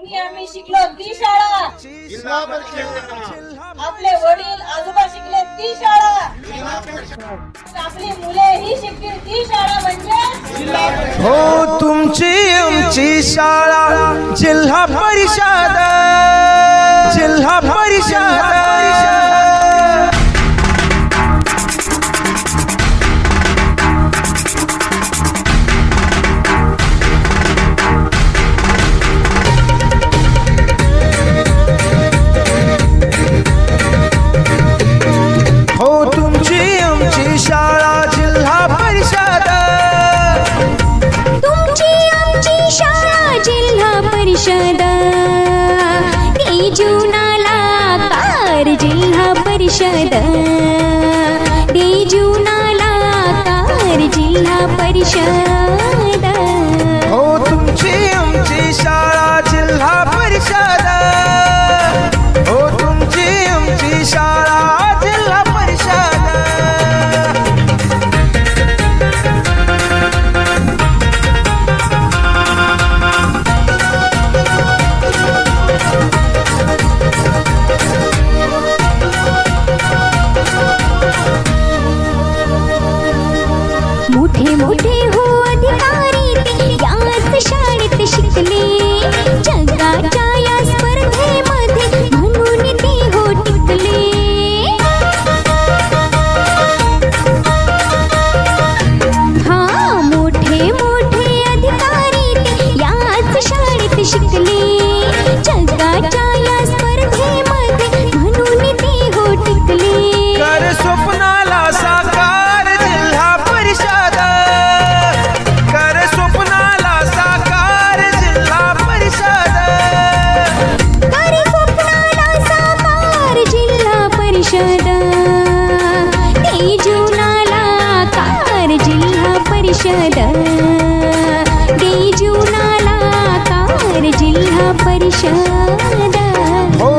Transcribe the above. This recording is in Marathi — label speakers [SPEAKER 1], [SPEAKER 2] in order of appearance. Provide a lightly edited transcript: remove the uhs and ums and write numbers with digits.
[SPEAKER 1] पूर्वी आम्ही शिकलो ती शाळा,
[SPEAKER 2] जिल्हा परिषद,
[SPEAKER 1] आपले वडील आजोबा शिकले ती शाळा, आपली मुले ही शिकतील ती शाळा म्हणजे
[SPEAKER 2] जिल्हा परिषद.
[SPEAKER 3] हो तुमची आमची शाळा जिल्हा परिषद, जिल्हा परिषद. हो तुमची आमची शाळा जिल्हा परिषद,
[SPEAKER 4] तुमची आमची शाळा जिल्हा परिषद, देजुनाला कार जिल्हा परिषद, देजुनाला कार जिल्हा परिषद.
[SPEAKER 3] हो तुमची आमची शाळा जिल्हा परिषद, हो तुमची आमची शाळा जिल्हा परिषद.
[SPEAKER 4] मोठे मोठे हो अधिकारी ते याच शाळेत शिकले, जगाच्या या स्पर्धेमध्ये म्हणून ते हो टिकले. हा मोठे मोठे अधिकारी ते याच शाळेत शिकले, जगाच्या या स्पर्धेमध्ये म्हणून ते हो टिकले.
[SPEAKER 3] कर स्वप्नाला साकार जिल्हा परिषद, कर स्वप्नाला साकार जिल्हा परिषद.
[SPEAKER 4] करे स्वप्नाला साकार जिल्हा परिषद, देजुनाला कार जिल्हा परिषद, देजुनाला कार जिल्हा परिषद.
[SPEAKER 3] हो